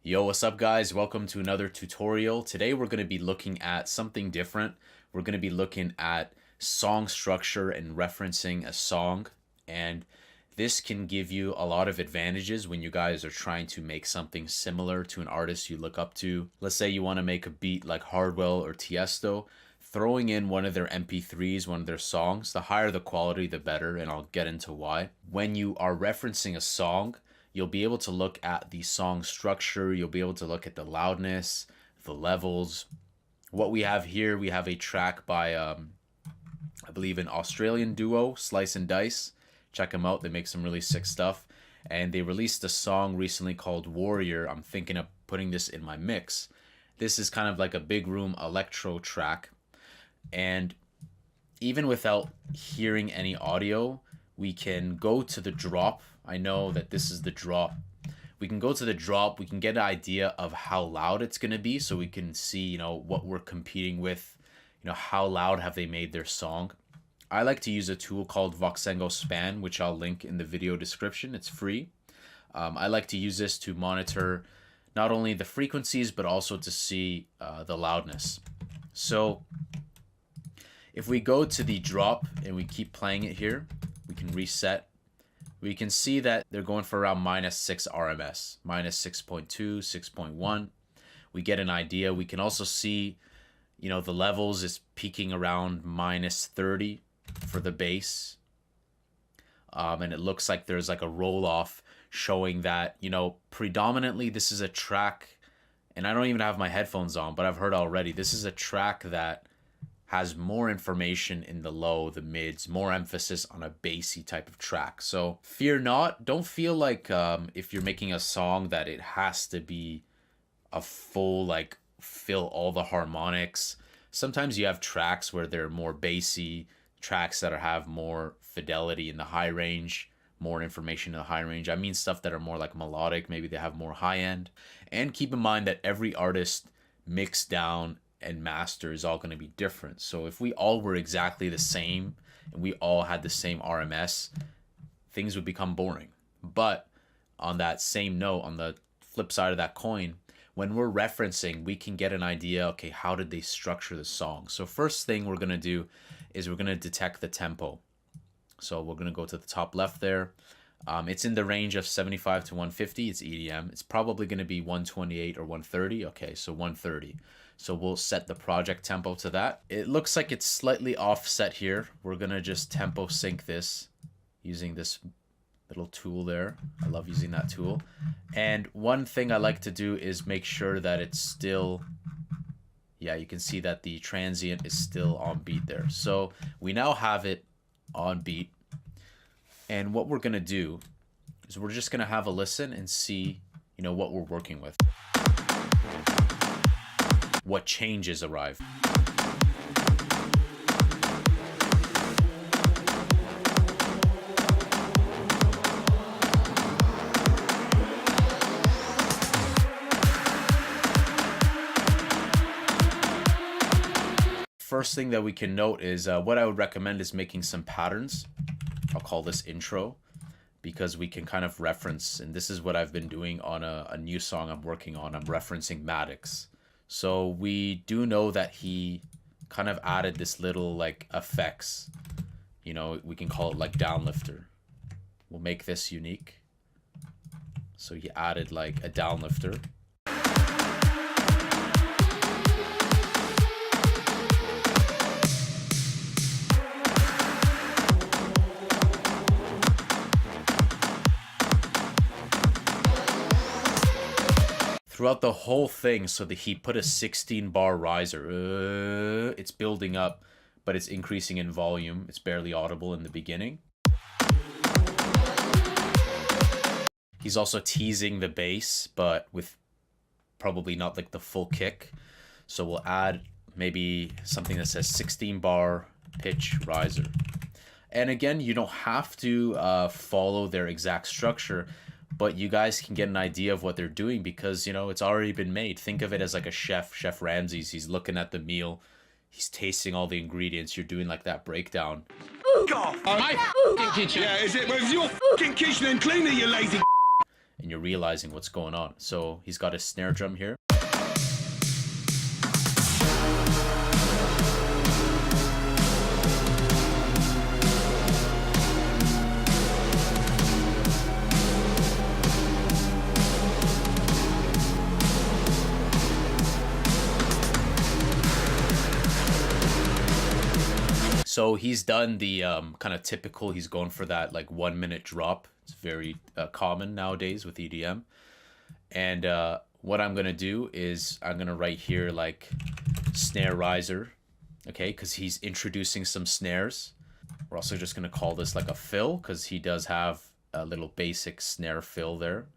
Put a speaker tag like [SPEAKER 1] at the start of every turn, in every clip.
[SPEAKER 1] Yo, what's up guys? Welcome to another tutorial. Today we're going to be looking at something different. We're going to be looking at song structure and referencing a song, and this can give you a lot of advantages when you guys are trying to make something similar to an artist you look up to. Let's say you want to make a beat like Hardwell or Tiesto. Throwing in one of their MP3s, one of their songs, the higher the quality the better, and I'll get into why. When you are referencing a song, you'll be able to look at the song structure, you'll be able to look at the loudness, the levels. What we have here, we have a track by, I believe, an Australian duo, Slice and Dice. Check them out, they make some really sick stuff. And they released a song recently called Warrior. I'm thinking of putting this in my mix. This is kind of like a big room electro track. And even without hearing any audio, we can go to the drop. I know that this is the drop. We can go to the drop. We can get an idea of how loud it's going to be, so we can see, what we're competing with. How loud have they made their song? I like to use a tool called Voxengo Span, which I'll link in the video description. It's free. I like to use this to monitor not only the frequencies, but also to see the loudness. So if we go to the drop and we keep playing it here, we can reset. We can see that they're going for around -6 RMS, -6.2, 6.1. We get an idea. We can also see, the levels is peaking around -30 for the bass. And it looks like there's like a roll off showing that, predominantly this is a track, and I don't even have my headphones on, but I've heard already, this is a track that has more information in the low, the mids, more emphasis on a bassy type of track. So fear not, don't feel like if you're making a song that it has to be a full, fill all the harmonics. Sometimes you have tracks where they're more bassy, tracks that have more fidelity in the high range, more information in the high range. I mean stuff that are more like melodic, maybe they have more high end. And keep in mind that every artist mix down and master is all going to be different. So if we all were exactly the same and we all had the same RMS, things would become boring. But on that same note, on the flip side of that coin, when we're referencing, we can get an idea, okay, how did they structure the song? So first thing we're going to do is we're going to detect the tempo. So we're going to go to the top left there. It's in the range of 75 to 150. It's EDM. It's probably going to be 128 or 130. Okay, so 130. So we'll set the project tempo to that. It looks like it's slightly offset here. We're going to just tempo sync this using this little tool there. I love using that tool. And one thing I like to do is make sure that it's still, yeah, you can see that the transient is still on beat there. So we now have it on beat. And what we're going to do is we're just going to have a listen and see, what we're working with. What changes arrive. First thing that we can note is what I would recommend is making some patterns. I'll call this intro, because we can kind of reference, and this is what I've been doing on a new song I'm working on. I'm referencing Maddox. So we do know that he kind of added this little effects, we can call it downlifter. We'll make this unique. So he added a downlifter. Throughout the whole thing, so that he put a 16-bar riser. It's building up, but it's increasing in volume. It's barely audible in the beginning. He's also teasing the bass, but with probably not the full kick. So we'll add maybe something that says 16-bar pitch riser. And again, you don't have to follow their exact structure, but you guys can get an idea of what they're doing because, it's already been made. Think of it as like a chef, Chef Ramsay's. He's looking at the meal. He's tasting all the ingredients. You're doing that breakdown.
[SPEAKER 2] My kitchen. Yeah, is it? Where's your fucking kitchen and cleaner, you lazy?
[SPEAKER 1] and you're realizing what's going on. So he's got a snare drum here. So he's done the kind of typical, he's going for that like 1 minute drop. It's very common nowadays with EDM. And what I'm going to do is I'm going to write here like snare riser, okay, because he's introducing some snares. We're also just going to call this like a fill because he does have a little basic snare fill there.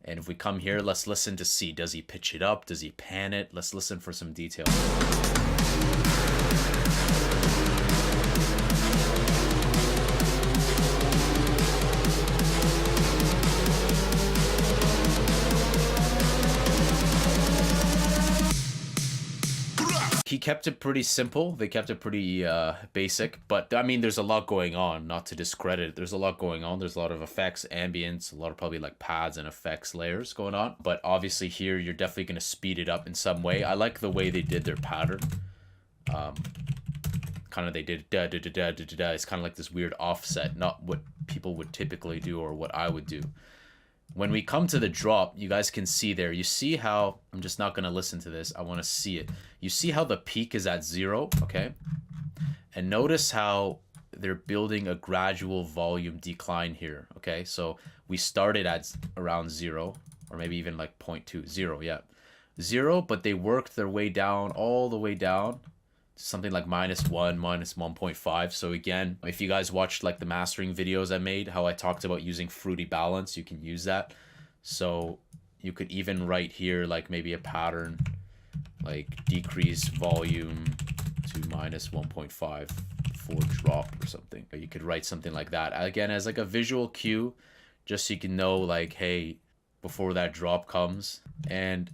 [SPEAKER 1] And if we come here, let's listen to see, does he pitch it up? Does he pan it? Let's listen for some detail. He kept it pretty simple. They kept it pretty basic, but I mean, there's a lot going on, not to discredit it. There's a lot going on. There's a lot of effects, ambience, a lot of probably like pads and effects layers going on. But obviously here, you're definitely going to speed it up in some way. I like the way they did their pattern. Kind of they did da da da da da da da. It's kind of like this weird offset, not what people would typically do or what I would do. When we come to the drop, you guys can see there, you see how, I'm just not going to listen to this, I want to see it. You see how the peak is at 0, okay? And notice how they're building a gradual volume decline here, okay? So we started at around 0, or maybe even like 0.2, 0, yeah. 0, but they worked their way down, all the way down, to something like -1, -1.5. So again, if you guys watched like the mastering videos I made, how I talked about using fruity balance, you can use that. So you could even write here like maybe a pattern like decrease volume to -1.5 for drop or something. Or you could write something like that again as like a visual cue, just so you can know like, hey, before that drop comes. And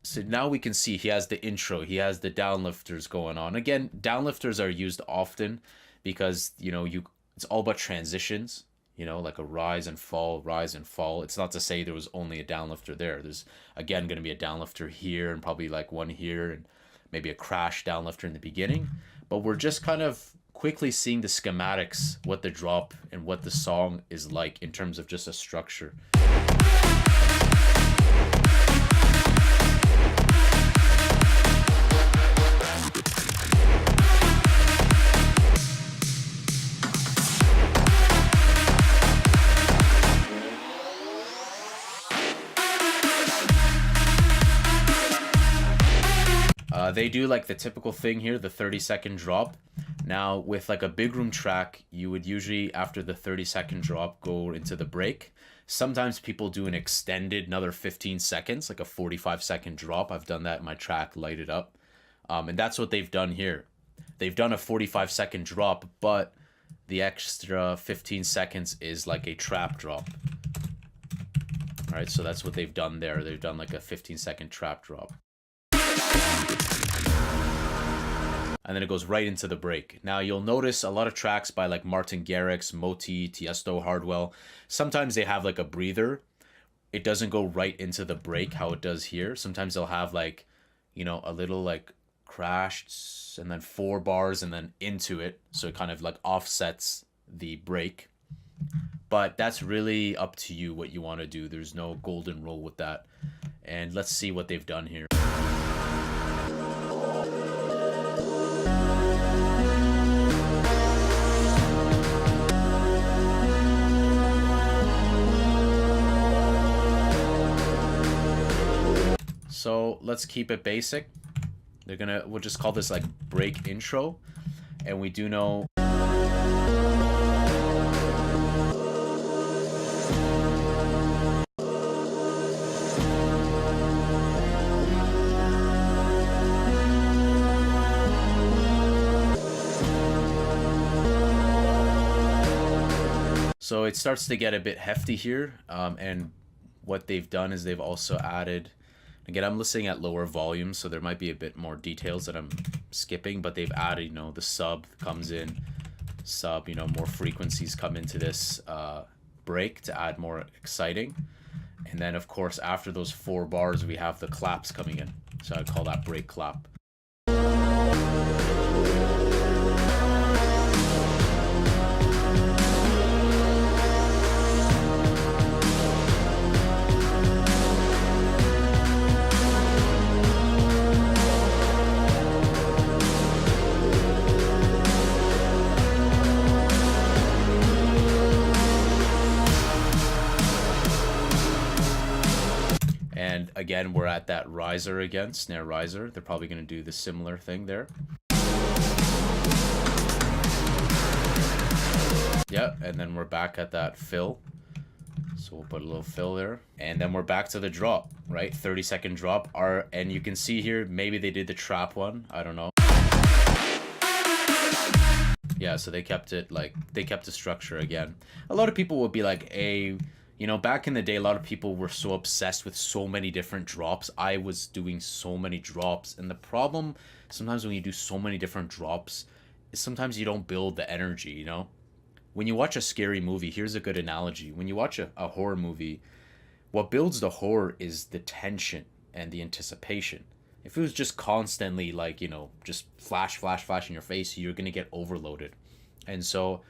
[SPEAKER 1] so now we can see he has the intro, he has the downlifters going on. Again, downlifters are used often because, you know, it's all about transitions, you know, like a rise and fall, rise and fall. It's not to say there was only a downlifter there. There's, again, going to be a downlifter here and probably like one here and maybe a crash downlifter in the beginning. But we're just kind of quickly seeing the schematics, what the drop and what the song is like in terms of just a structure. They do like the typical thing here, the 30-second drop. Now with like a big room track, you would usually after the 30-second drop go into the break. Sometimes people do an extended another 15 seconds, like a 45-second drop. I've done that in my track, Light It Up. And that's what they've done here. They've done a 45-second drop, but the extra 15 seconds is like a trap drop. All right, so that's what they've done there. They've done like a 15-second trap drop. And then it goes right into the break. Now you'll notice a lot of tracks by like Martin Garrix, Moti, Tiesto, Hardwell. Sometimes they have like a breather. It doesn't go right into the break how it does here. Sometimes they'll have like, you know, a little like crash and then 4 bars and then into it. So it kind of like offsets the break. But that's really up to you what you want to do. There's no golden rule with that. And let's see what they've done here. So let's keep it basic. We'll just call this like break intro. And we do know so it starts to get a bit hefty here. And what they've done is they've also added, again, I'm listening at lower volumes, so there might be a bit more details that I'm skipping, but they've added, you know, the sub comes in, more frequencies come into this, break to add more exciting. And then of course after those 4 bars we have the claps coming in, so I call that break clap. And again, we're at that riser again, snare riser. They're probably going to do the similar thing there. Yeah, and then we're back at that fill. So we'll put a little fill there. And then we're back to the drop, right? 30-second drop. And you can see here, maybe they did the trap one. I don't know. Yeah, so they kept it like, they kept the structure again. A lot of people would be like, hey, you know, back in the day, a lot of people were so obsessed with so many different drops. I was doing so many drops. And the problem sometimes when you do so many different drops is sometimes you don't build the energy, you know? When you watch a scary movie, here's a good analogy. When you watch a horror movie, what builds the horror is the tension and the anticipation. If it was just constantly like, you know, just flash, flash, flash in your face, you're going to get overloaded. And so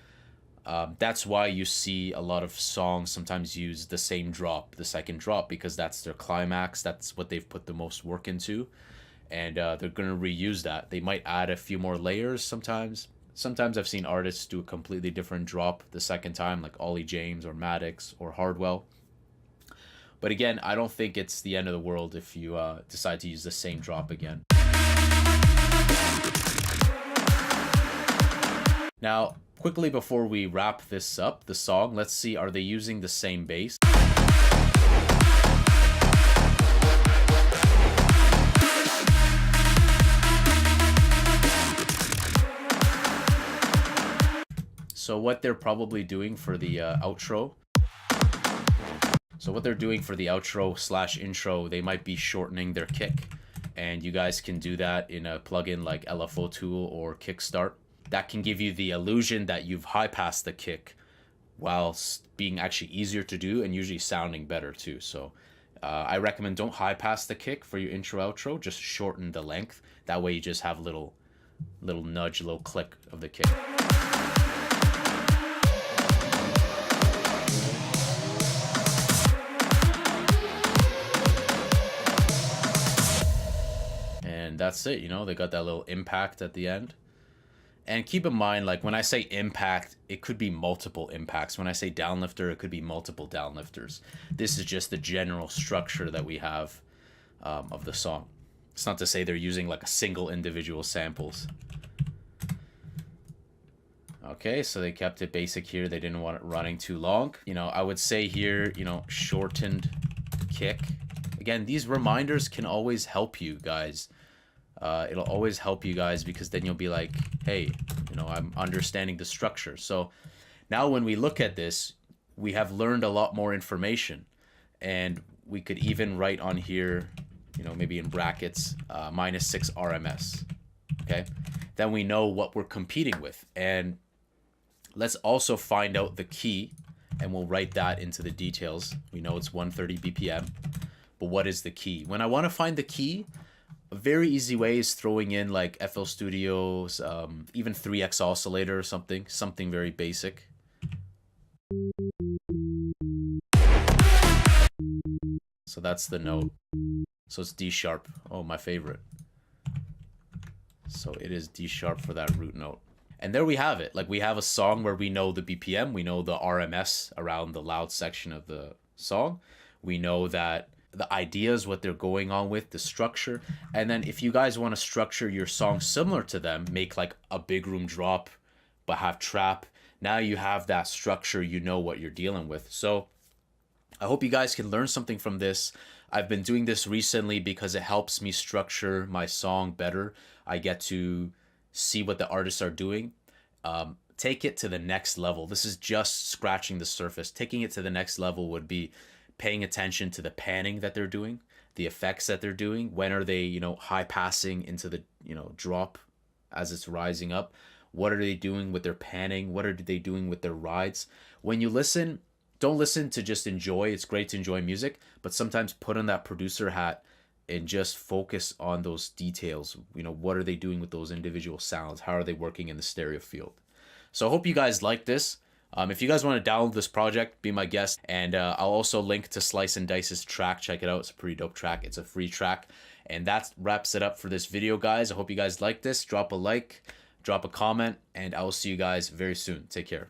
[SPEAKER 1] that's why you see a lot of songs sometimes use the same drop, the second drop, because that's their climax. That's what they've put the most work into. And they're going to reuse that. They might add a few more layers sometimes. Sometimes I've seen artists do a completely different drop the second time, like Ollie James or Maddox or Hardwell. But again, I don't think it's the end of the world if you decide to use the same drop again. Now, quickly before we wrap this up, the song, let's see, are they using the same bass? So what they're probably doing for the outro. So what they're doing for the outro / intro, they might be shortening their kick. And you guys can do that in a plugin like LFO Tool or Kickstart. That can give you the illusion that you've high passed the kick whilst being actually easier to do and usually sounding better too. So I recommend don't high pass the kick for your intro outro, just shorten the length. That way you just have little nudge, little click of the kick. And that's it, you know, they got that little impact at the end. And keep in mind, like when I say impact, it could be multiple impacts. When I say downlifter, it could be multiple downlifters. This is just the general structure that we have of the song. It's not to say they're using like a single individual samples. Okay, so they kept it basic here. They didn't want it running too long. You know, I would say here, you know, shortened kick. Again, these reminders can always help you guys. It'll always help you guys because then you'll be like, hey, you know, I'm understanding the structure. So now when we look at this, we have learned a lot more information, and we could even write on here, you know, maybe in brackets, -6 RMS. Okay. Then we know what we're competing with. And let's also find out the key, and we'll write that into the details. We know it's 130 BPM, but what is the key? When I want to find the key, a very easy way is throwing in like FL Studio's, even 3X oscillator or something very basic. So that's the note. So it's D sharp. Oh, my favorite. So it is D sharp for that root note. And there we have it. Like we have a song where we know the BPM, we know the RMS around the loud section of the song. We know that the ideas, what they're going on with, the structure. And then if you guys want to structure your song similar to them, make like a big room drop, but have trap. Now you have that structure, you know what you're dealing with. So I hope you guys can learn something from this. I've been doing this recently because it helps me structure my song better. I get to see what the artists are doing. Take it to the next level. This is just scratching the surface. Taking it to the next level would be paying attention to the panning that they're doing, the effects that they're doing. When are they, you know, high passing into the, you know, drop as it's rising up? What are they doing with their panning? What are they doing with their rides? When you listen, don't listen to just enjoy. It's great to enjoy music, but sometimes put on that producer hat and just focus on those details. What are they doing with those individual sounds? How are they working in the stereo field? So I hope you guys like this. If you guys want to download this project, be my guest. And I'll also link to Slice and Dice's track. Check it out. It's a pretty dope track. It's a free track. And that wraps it up for this video, guys. I hope you guys like this. Drop a like, drop a comment, and I will see you guys very soon. Take care.